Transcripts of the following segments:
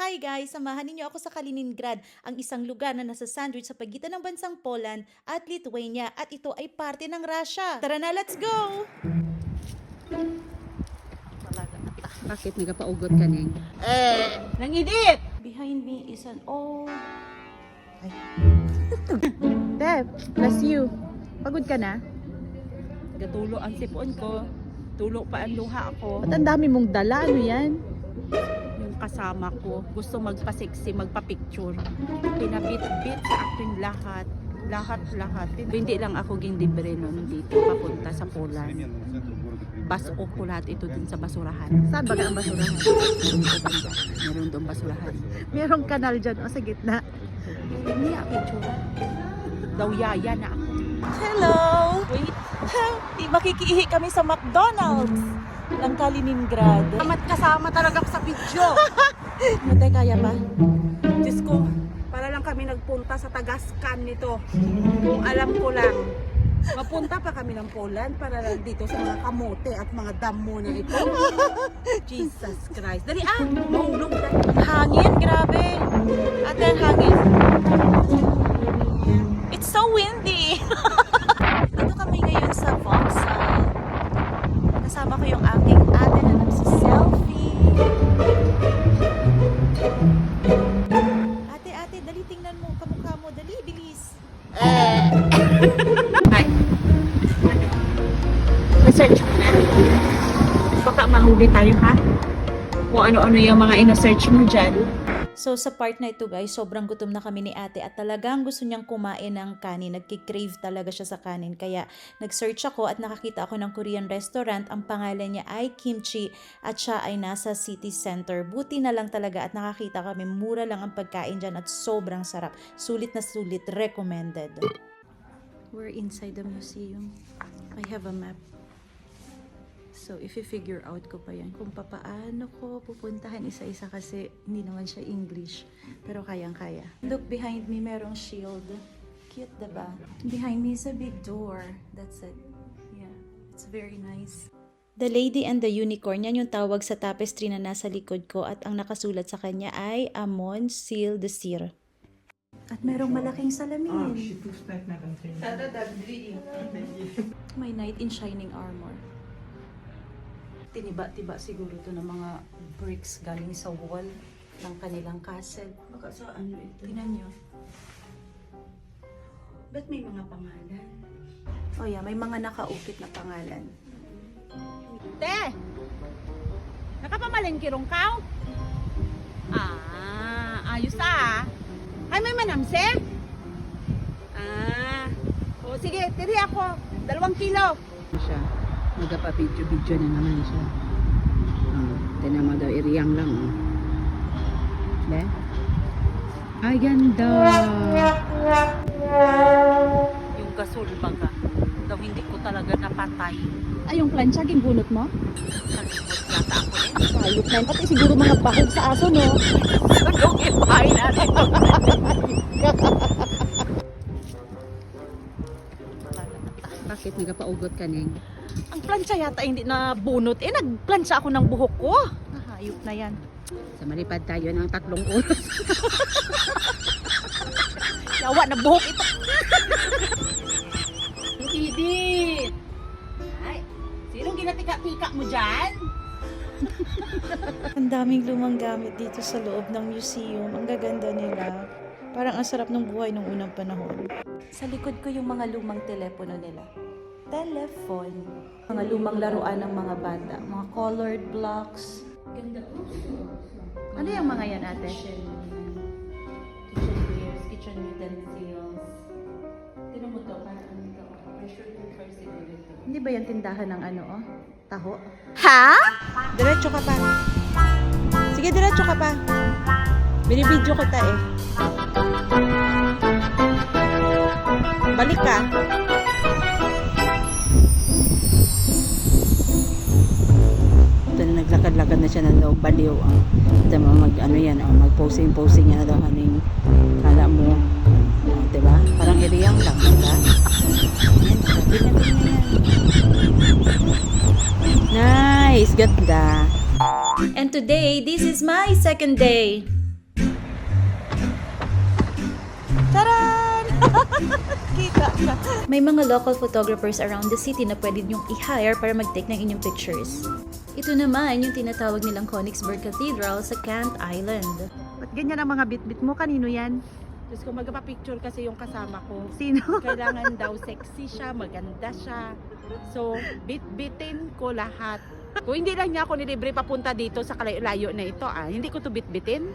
Hi guys! Samahan ninyo ako sa Kaliningrad, ang isang lugar na nasa sandwich sa pagitan ng bansang Poland at Lithuania at ito ay parte ng Russia. Tara na, let's go! Bakit nagapaugot ka neng? Nangidit! Behind me is an old... Ay. Dev, bless you. Pagod ka na? Gatulo ang sipon ko. Tulo pa ang luha ko. Ba't ang dami mong dala? Ano yan? Yung kasama ko, gusto magpa-sexy, magpa-picture. Pinabit-bit sa aking lahat. Lahat. Hindi lang ako gindibre nun dito papunta sa Poland. Baso ko lahat ito dun sa basurahan. Saan ba ang basurahan? Meron doon basurahan. Merong kanal dyan o sa gitna. Hindi ako picture. Daw yaya na ako. Hello! Wait. Makikiihi kami sa McDonald's ng Kaliningrad. Kasama talaga ako sa video. Matay, kaya pa? Diyos ko, para lang kami nagpunta sa Tagaskan nito. Kung alam ko lang, mapunta pa kami ng Poland para lang dito sa mga kamote at mga damo na ito. Jesus Christ. Dali mahulog na. Hangin, grabe. Ate, ang hangin. It's so windy. Dito kami ngayon sa Vauxhall. Kasama ko yung aking ate na nagsiselfie. Ate, dali tingnan mo kamukha mo. Dali, bilis. Ay. Research mo na. Baka mahuli tayo ha? Kung ano-ano yung mga ina-search mo dyan. So sa part na ito guys, sobrang gutom na kami ni ate at talagang gusto niyang kumain ng kanin. Nagki-crave talaga siya sa kanin. Kaya nag-search ako at nakakita ako ng Korean restaurant. Ang pangalan niya ay Kimchi at siya ay nasa city center. Buti na lang talaga at nakakita kami. Mura lang ang pagkain dyan at sobrang sarap. Sulit na sulit. Recommended. We're inside the museum. I have a map. So, if i-figure out ko pa yan kung papaano ko pupuntahan isa-isa kasi hindi naman siya English. Pero kayang-kaya. Look, behind me merong shield. Cute, diba? Behind me is a big door. That's it. Yeah, it's very nice. The Lady and the Unicorn, yan yung tawag sa tapestry na nasa likod ko at ang nakasulat sa kanya ay Amon Seal de Sir. At merong malaking salamin. May knight in shining armor. Tiniba-tiba siguro to ng mga bricks galing sa wall ng kanilang castle. Baka sa ano ito? Tingnan nyo. Ba't may mga pangalan? Oh yeah, may mga nakaukit na pangalan. Te! Nakapamalengke rong kaw? Ayos Ay, may manamse? O sige, tiri ako. 2 kilo. Siya. Nagpa-video na naman siya. Tinan mo daw, iriyang lang. Be? Ay, ganda! Yung gasol baga. Daw hindi ko talaga napatay. Ay, yung plancha, gimbunot mo? Nalimot yata ako eh. Ayot na yun. Pati siguro mga bahog sa aso, no? Yung ipahin natin. Bakit nagpaugot ka neng? Ang plancha yata hindi na bunot. Nagplancha ako ng buhok ko. Hayop na yan. Sa malipad tayo ng 3 oras. Yawa na buhok ito. Edith! Ay, sinong ginatika-tika mo dyan? Ang daming lumang gamit dito sa loob ng museum. Ang gaganda nila. Parang ang sarap ng buhay nung unang panahon. Sa likod ko yung mga lumang telepono nila. Telephone. Mga lumang laruan ng mga bata. Mga colored blocks. Ganda. Ano yung mga yan, ate? Kitchenwares, kitchen utensils. Tinan mo to, parang ano to. Pressure cooker siguro ito. Hindi ba yan tindahan ng ano, oh? Taho? Ha? Diretso ka pa. Sige, diretso ka pa. Binibidyo kita eh. Balik ka. Ito na naglakad-lakad na siya na daw baliw. Ito mag-ano yan, mag-posing-posing yan na daw kaning kala mo. Diba? Parang iriyang lang. Diba? Nice! Ganda! And today, this is my second day. Charan! Kita ka. May mga local photographers around the city na pwede niyong i-hire para mag-take ng inyong pictures. Ito naman yung tinatawag nilang Königsberg Cathedral sa Kant Island. Ba't ganyan ang mga bit-bit mo? Kanino yan? Diyos ko, magpapicture kasi yung kasama ko. Sino? Kailangan daw sexy siya, maganda siya. So, bit-bitin ko lahat. Kung hindi lang niya ako nilibre papunta dito sa kalayo-layo na ito, hindi ko to bit-bitin.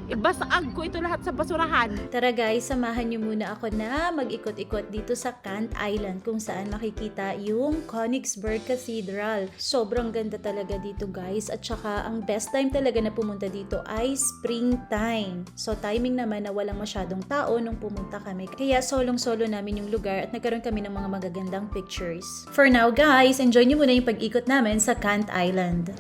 Ibasaag ko ito lahat sa basurahan. Tara guys, samahan niyo muna ako na mag-ikot-ikot dito sa Kant Island kung saan makikita yung Königsberg Cathedral. Sobrang ganda talaga dito guys, at saka ang best time talaga na pumunta dito ay springtime. So timing naman na walang masyadong tao nung pumunta kami. Kaya solong-solo namin yung lugar at nagkaroon kami ng mga magagandang pictures. For now guys, enjoy niyo muna yung pag-ikot namin sa Kant Island.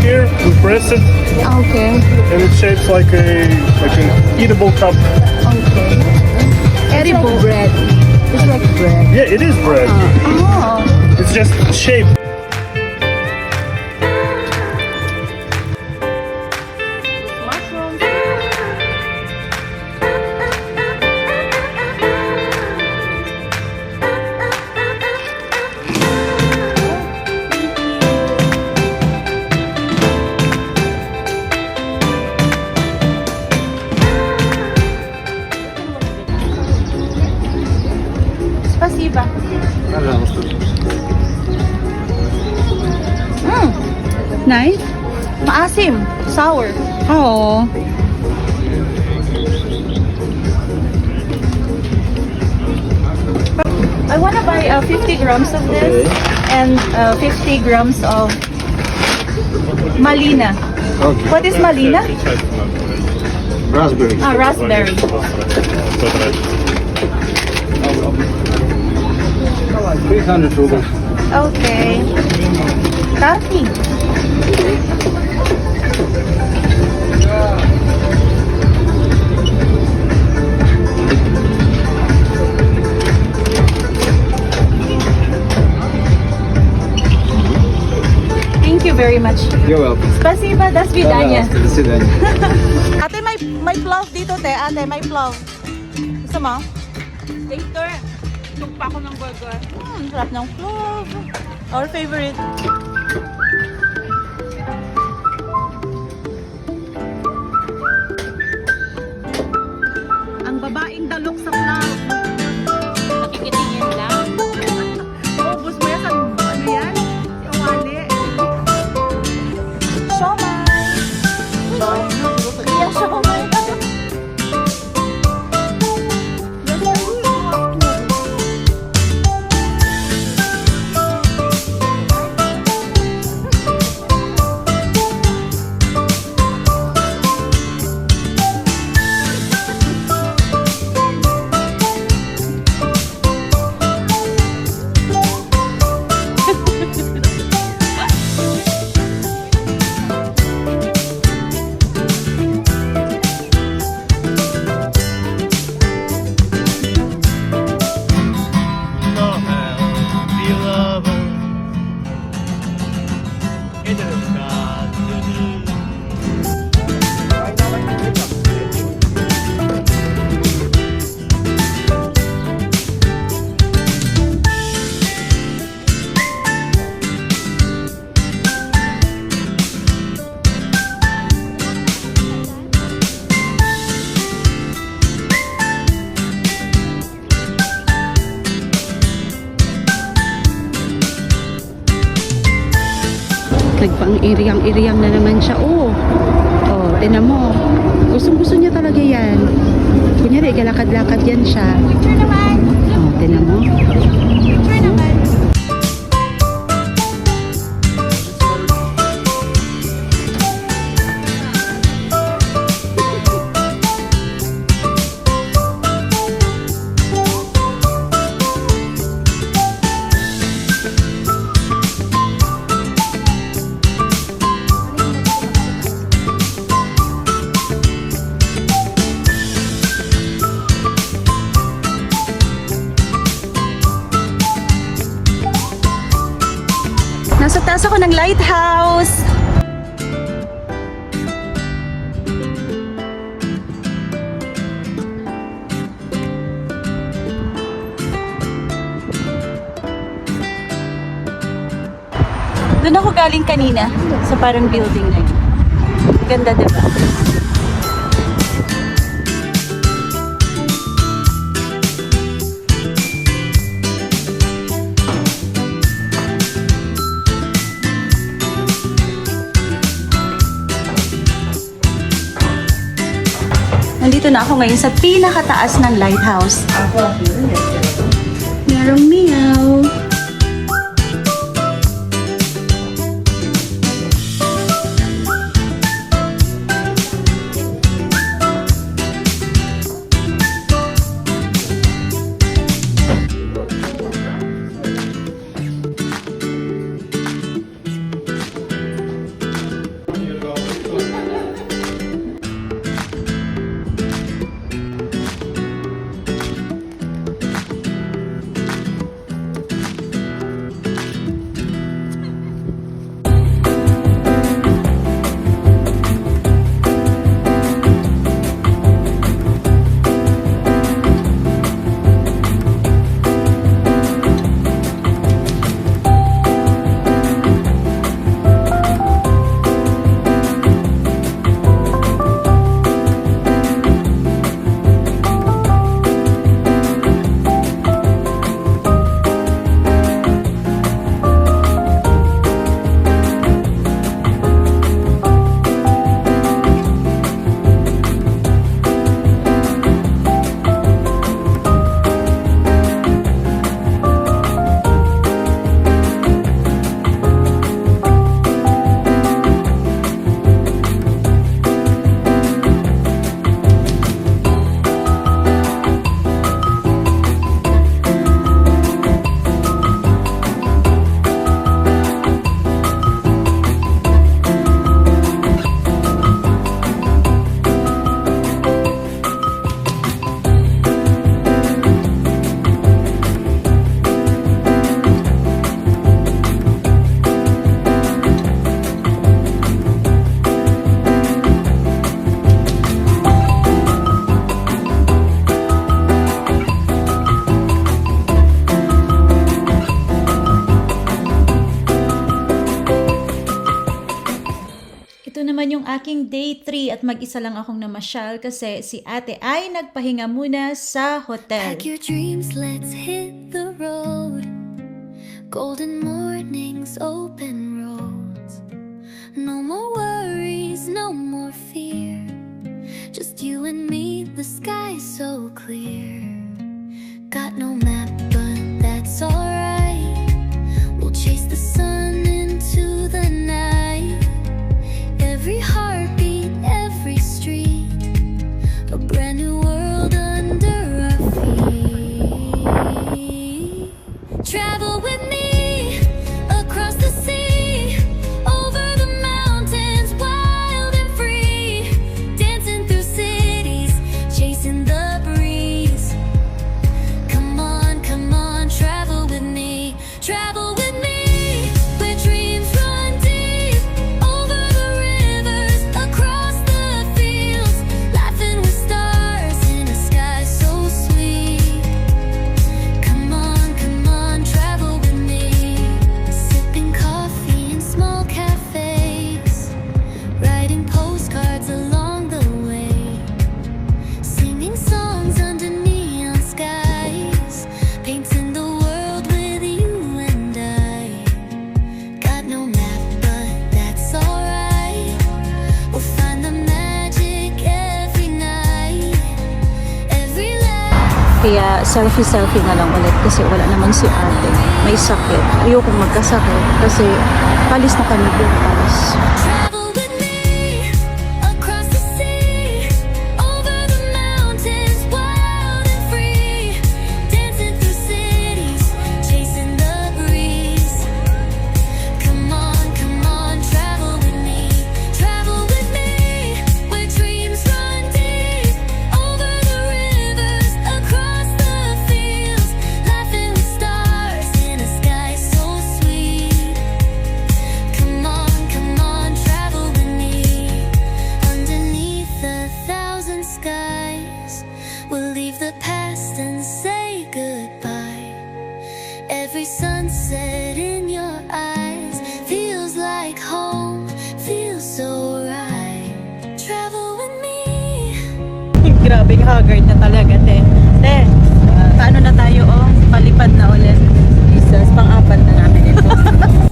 Here, we press it, Okay. and it shapes like an eatable cup. Okay. Edible bread. It's like bread. Yeah, it is bread. Oh. It's just shaped. Mushrooms. Спасибо. Nice. Maasim. Sour. Oh. I want to buy 50 grams of this and 50 grams of malina. Okay. What is malina? Raspberry. Ah, raspberry. 300 rubles. Okay. Coffee. Thank you very much. You're welcome. Spasiba, das vidanya. До свидания. Ate, may plov dito, te. Ate, may plov. Gusto mo? Later, tugpa ako ng burger. Sarap ng plov. Our favorite. Ang babaeng dalok sa plov. Nakikitingin lang. Ubus mo yan sa ano yan? Yung wali. Siomay. Kaya siomay. Nagpang-iriyang-iriyang na naman siya. Oh, tinan mo. Gustong-gusto niya talaga yan. Kunyari, galakad-lakad yan siya. Picture naman. Oh, tinan mo. Picture naman. Nasa taas ako ng lighthouse. Doon ako galing kanina sa parang building na yun. Ganda, diba? Nandito na ako ngayon sa pinakataas ng lighthouse. Merong meow. Ito naman yung aking day 3 at mag-isa lang akong namasyal kasi si ate ay nagpahinga muna sa hotel. Pack your dreams, let's hit the road. Golden mornings, open roads. No more worries, no more fear. Just you and me, the sky's so clear. Got no map, but that's alright. We'll chase the sun into the night. Every heartbeat, every street, a brand new world under our feet. Travel with me across the sea, over the mountains, wild and free, dancing through cities, chasing the breeze. Kaya selfie na lang ulit kasi wala naman si ate. May sakit. Ayokong magkasakit kasi palis na kami bukas. Travel with me across the sea, over the mountains, wild and free, dancing through cities, chasing the breeze. Come on, travel with me where dreams run deep, over the rivers, across the fields, laughing with stars in a sky so sweet. Come on, travel with me. Underneath a thousand skies, we'll leave the past and say goodbye. Every sunset in your eyes feels like home, feels so right. Travel with me. Grabing haggard na talaga, te. Te, paano na tayo, oh? Palipad na ulit. Jesus, pang-apat na namin ito.